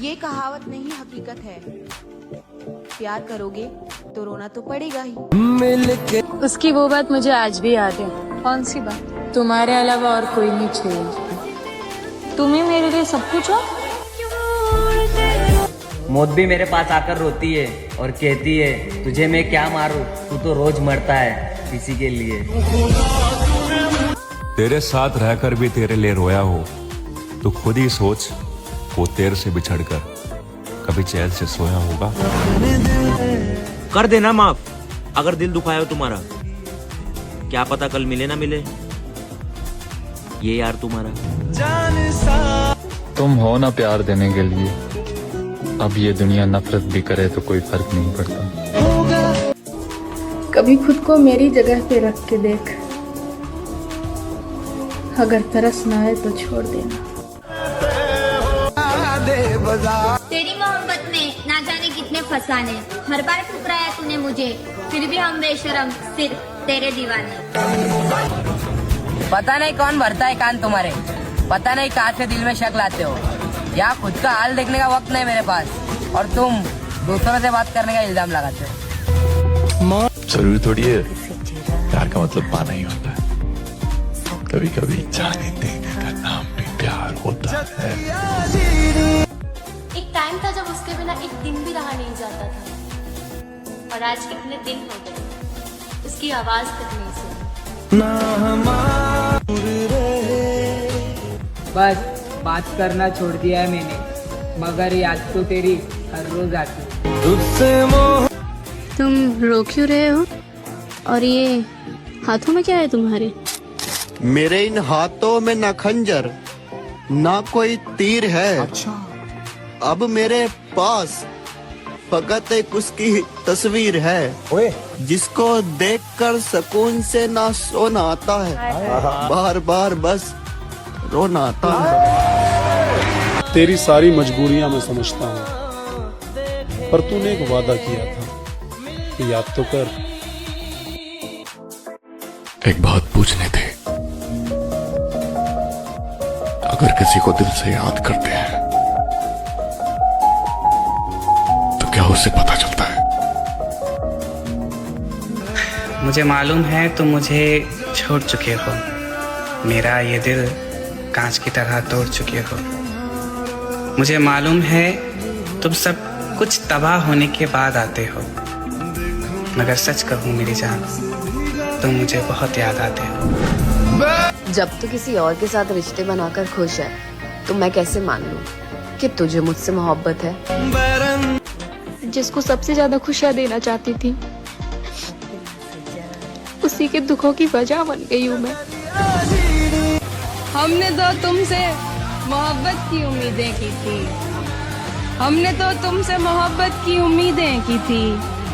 ये कहावत नहीं हकीकत है, प्यार करोगे तो रोना तो पड़ेगा ही। उसकी वो बात मुझे आज भी याद है। कौन सी बात? तुम्हारे अलावा और कोई नहीं चाहिए, तुम ही मेरे लिए सब कुछ हो। मौत भी मेरे पास आकर रोती है और कहती है तुझे मैं क्या मारूं, तू तो रोज मरता है किसी के लिए। तेरे साथ रहकर भी तेरे लिए रोया हो तो खुद ही सोच, वो तेरे से बिछड़कर कभी चैन से सोया होगा। कर देना माफ अगर दिल दुखाया हो तुम्हारा, क्या पता कल मिले ना मिले ये यार तुम्हारा। तुम हो ना प्यार देने के लिए, अब ये दुनिया नफरत भी करे तो कोई फर्क नहीं पड़ता। कभी खुद को मेरी जगह पे रख के देख, अगर तरस ना आए तो छोड़ देना। तेरी मोहब्बत में ना जाने कितने फसाने, हर बार ठुकराया तूने मुझे, फिर भी हम बेशरम सिर्फ तेरे दीवाने। पता नहीं कौन भरता है कान तुम्हारे, पता नहीं कहाँ से दिल में शक लाते हो। यहाँ खुद का हाल देखने का वक्त नहीं मेरे पास, और तुम दूसरों से बात करने का इल्जाम लगाते हो। जरूरी थोड़ी है प्यार का मतलब पाना ही होता है, कभी कभी जाने देने का नाम भी प्यार होता है। एक टाइम था जब उसके बिना एक दिन भी रहा नहीं जाता था, और आज कितने दिन हो गए उसकी आवाज तक नहीं सुनी। बस बात करना छोड़ दिया है मैंने, मगर याद तो तेरी हर रोज आती। तुम रो क्यों रहे हो? और ये हाथों में क्या है तुम्हारे? मेरे इन हाथों में ना खंजर ना कोई तीर है। अच्छा। अब मेरे पास फकत एक उसकी तस्वीर है। ओए। जिसको देखकर सुकून से ना सोना आता है, बार बार बस रोना आता है। तेरी सारी मजबूरियां मैं समझता हूँ, पर तूने एक वादा किया था कि याद तो कर। एक बात पूछने थे, अगर किसी को दिल से याद करते हैं तो क्या उससे पता चलता है? मुझे मालूम है तुम मुझे छोड़ चुके हो, मेरा ये दिल कांच की तरह तोड़ चुके हो। मुझे मालूम है तुम सब कुछ तबाह होने के बाद आते हो, मगर सच कहूँ मेरी जान, तुम मुझे बहुत याद आते हो। जब तू किसी और के साथ रिश्ते बनाकर खुश है तो मैं कैसे मान लूं कि तुझे मुझसे मोहब्बत है? जिसको सबसे ज्यादा खुशियाँ देना चाहती थी, उसी के दुखों की वजह बन गई हूँ मैं। हमने तो तुमसे मोहब्बत की उम्मीदें की थी, हमने तो तुमसे मोहब्बत की उम्मीदें की थी,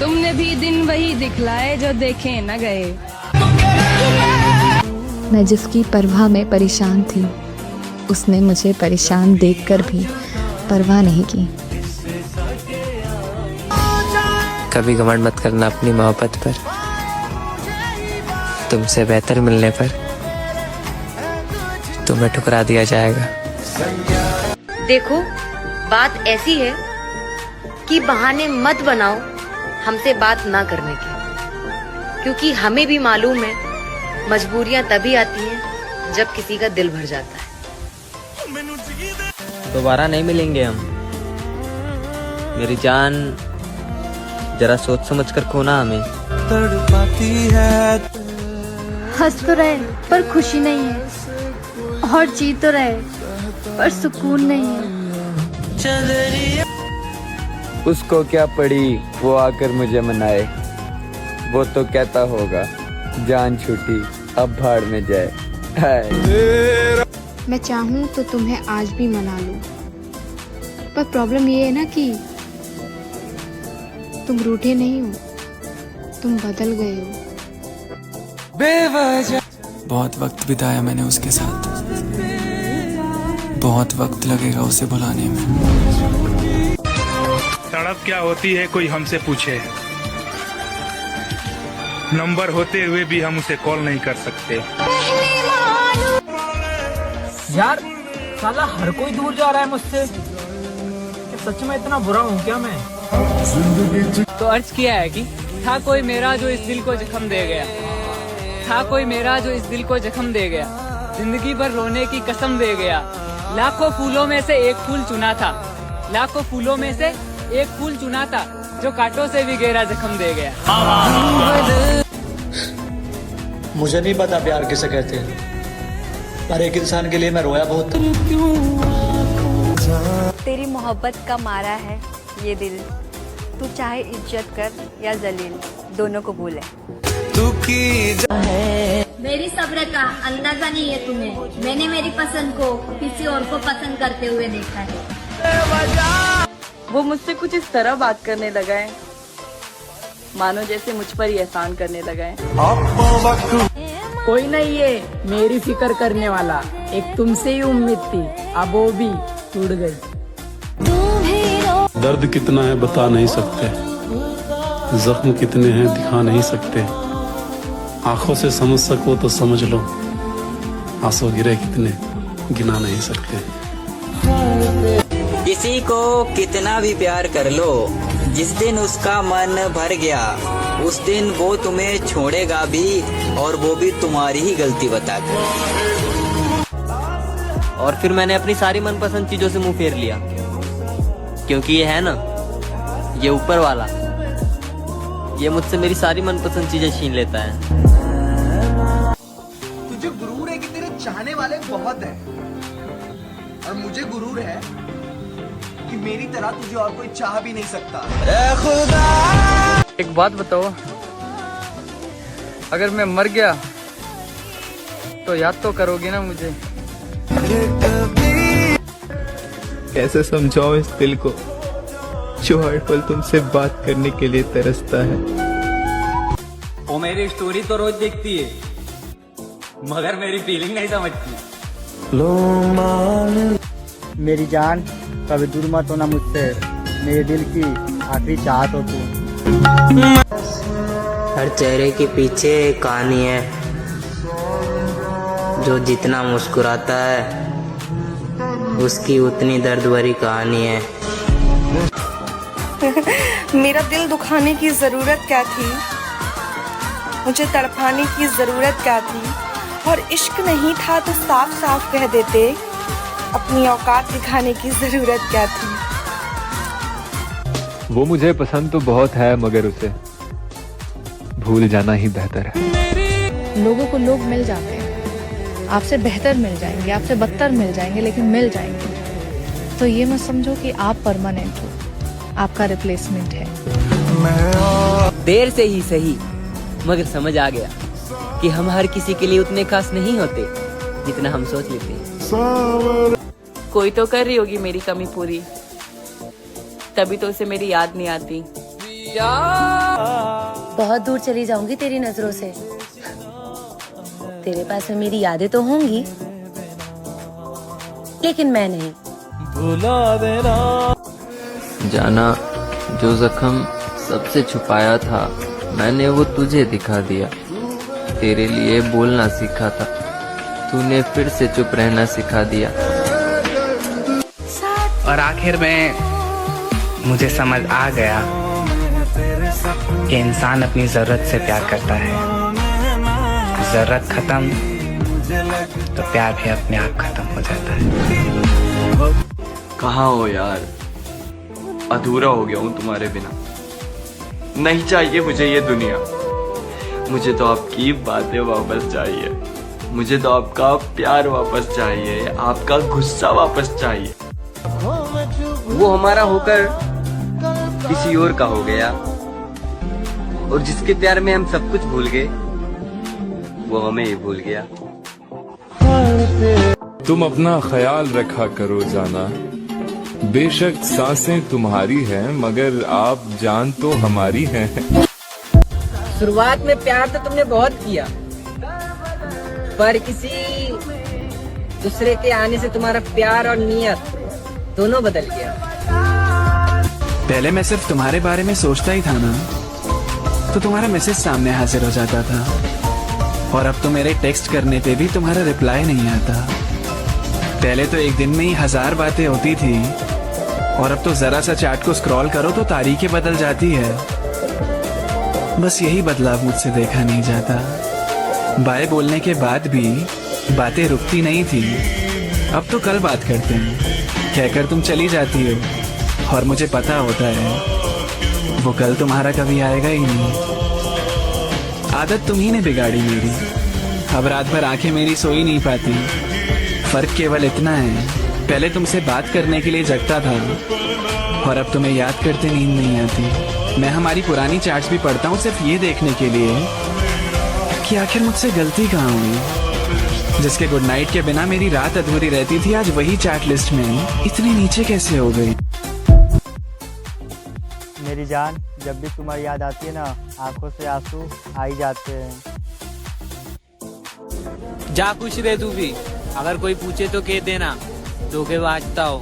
तुमने भी दिन वही दिखलाए जो देखे न गए। मैं जिसकी परवाह में परेशान थी, उसने मुझे परेशान देखकर भी परवाह नहीं की। कभी घमंड मत करना अपनी मोहब्बत पर, तुमसे बेहतर मिलने पर तुम्हें ठुकरा दिया जाएगा। देखो बात ऐसी है कि बहाने मत बनाओ हमसे बात ना करने के, क्योंकि हमें भी मालूम है मजबूरियां तभी आती हैं जब किसी का दिल भर जाता है। दोबारा नहीं मिलेंगे हम मेरी जान, जरा सोच समझ कर खोना हमें। तड़पाती है। हंस तो रहे पर खुशी नहीं है, और जी तो रहे पर सुकून नहीं है। उसको क्या पड़ी वो आकर मुझे मनाए, वो तो कहता होगा जान छूटी अब भाड़ में जाए। मैं चाहूँ तो तुम्हें आज भी मना लूं, पर प्रॉब्लम ये है ना कि तुम रूठे नहीं हो, तुम बदल गए हो। बहुत वक्त बिताया मैंने उसके साथ, बहुत वक्त लगेगा उसे भुलाने में। तड़प क्या होती है कोई हमसे पूछे, नंबर होते हुए भी हम उसे कॉल नहीं कर सकते। यार साला हर कोई दूर जा रहा है मुझसे, सच में इतना बुरा हूँ क्या मैं? तो अर्ज किया है कि था कोई मेरा जो इस दिल को जख्म दे गया, था कोई मेरा जो इस दिल को जख्म दे गया, जिंदगी भर रोने की कसम दे गया। लाखों फूलों में से एक फूल चुना था, लाखों फूलों में से एक फूल चुना था, जो कांटों से भी गहरा जख्म दे गया। मुझे नहीं पता प्यार किसे कहते हैं, पर एक इंसान के लिए मैं रोया बहुत था। तेरी मोहब्बत का मारा है ये दिल, तू चाहे इज्जत कर या जलील, दोनों को भूले। मेरी सब्र का अंदाजा नहीं है तुम्हें, मैंने मेरी पसंद को किसी और को पसंद करते हुए देखा है। वो मुझसे कुछ इस तरह बात करने लगा है मानो जैसे मुझ पर ही एहसान करने लगा है। कोई नहीं है मेरी फिक्र करने वाला, एक तुमसे ही उम्मीद थी, अब वो भी टूट गई। दर्द कितना है बता नहीं सकते, जख्म कितने हैं दिखा नहीं सकते, आंखों से समझ सको तो समझ लो, आंसू गिरे कितने गिना नहीं सकते। किसी को कितना भी प्यार कर लो, जिस दिन उसका मन भर गया उस दिन वो तुम्हें छोड़ेगा भी, और वो भी तुम्हारी ही गलती बताकर। और फिर मैंने अपनी सारी मनपसंद चीजों से मुंह फेर लिया, क्योंकि ये है ना, ये ऊपर वाला, ये मुझसे मेरी सारी मनपसंद चीजें छीन लेता है। तुझे गुरूर है कि तेरे चाहने वाले बहुत हैं, और मुझे गुरूर है कि मेरी तरह तुझे और कोई चाह भी नहीं सकता। एक बात बताओ, अगर मैं मर गया तो याद तो करोगे ना मुझे? कैसे समझाओ इस दिल को जो हर पल तुमसे बात करने के लिए तरसता है। वो मेरी स्टोरी तो रोज देखती है, मगर मेरी फीलिंग नहीं समझती। मेरी जान कभी दूर मत होना मुझसे, मेरे दिल की आखिरी चाहत हो तू। हर चेहरे के पीछे एक कहानी है, जो जितना मुस्कुराता है उसकी उतनी दर्द भरी कहानी है। मेरा दिल दुखाने की जरूरत क्या थी, मुझे तड़पाने की जरूरत क्या थी, और इश्क नहीं था तो साफ साफ कह देते, अपनी औकात दिखाने की जरूरत क्या थी। वो मुझे पसंद तो बहुत है, मगर उसे भूल जाना ही बेहतर है। लोगों को लोग मिल जाते हैं, आपसे बेहतर मिल जाएंगे, आपसे बदतर मिल जाएंगे, लेकिन मिल जाएंगे। तो ये मत समझो कि आप परमानेंट हो, आपका रिप्लेसमेंट है। देर से ही सही, मगर समझ आ गया कि हम हर किसी के लिए उतने खास नहीं होते जितना हम सोच लेते हैं। कोई तो कर रही होगी मेरी कमी पूरी, तभी तो उसे मेरी याद नहीं आती। बहुत दूर चली जाऊंगी तेरी नजरों से, तेरे पास में मेरी यादें तो होंगी, लेकिन मैं नहीं। जाना, जो जख्म सबसे छुपाया था मैंने वो तुझे दिखा दिया। तेरे लिए बोलना सीखा था, तूने फिर से चुप रहना सिखा दिया। और आखिर में मुझे समझ आ गया कि इंसान अपनी जरूरत से प्यार करता है, जरूरत खत्म तो प्यार भी अपने आप खत्म हो जाता है। कहाँ हो यार, अधूरा हो गया हूँ तुम्हारे बिना। नहीं चाहिए मुझे ये दुनिया, मुझे तो आपकी बातें वापस चाहिए, मुझे तो आपका प्यार वापस चाहिए, आपका गुस्सा वापस चाहिए। वो हमारा होकर किसी और का हो गया, और जिसके प्यार में हम सब कुछ भूल गए वो हमें ही भूल गया। तुम अपना ख्याल रखा करो जाना, बेशक सांसें तुम्हारी हैं मगर आप जान तो हमारी हैं। शुरुआत में प्यार तो तुमने बहुत किया, पर किसी दूसरे के आने से तुम्हारा प्यार और नियत दोनों बदल गया। पहले मैं सिर्फ तुम्हारे बारे में सोचता ही था ना, तो तुम्हारा मैसेज सामने हाजिर हो जाता था, और अब तो मेरे टेक्स्ट करने पे भी तुम्हारा रिप्लाई नहीं आता। पहले तो एक दिन में ही 1000 बातें होती थी, और अब तो जरा सा चैट को स्क्रॉल करो तो तारीखें बदल जाती है। बस यही बदलाव मुझसे देखा नहीं जाता। बाय बोलने के बाद भी बातें रुकती नहीं थी। अब तो कल बात करते हैं कहकर तुम चली जाती हो, और मुझे पता होता है वो कल तुम्हारा कभी आएगा ही नहीं। आदत तुम्ही ने बिगाड़ी मेरी। अब रात भर आंखें मेरी सो ही नहीं पाती। फर्क केवल इतना है, पहले तुमसे बात करने के लिए जगता था और अब तुम्हें याद करते नींद नहीं आती। मैं हमारी पुरानी चैट्स भी पढ़ता हूँ सिर्फ ये देखने के लिए कि आखिर मुझसे गलती कहाँ हुई। जिसके गुड नाइट के बिना मेरी रात अधूरी रहती थी, आज वही चैट लिस्ट में इतनी नीचे कैसे हो गई। मेरी जान, जब भी तुम्हारी याद आती है ना, आंखों से आंसू आ ही जाते हैं। जा खुश रहे तू भी, अगर कोई पूछे तो कह देना धोखेबाज था हो।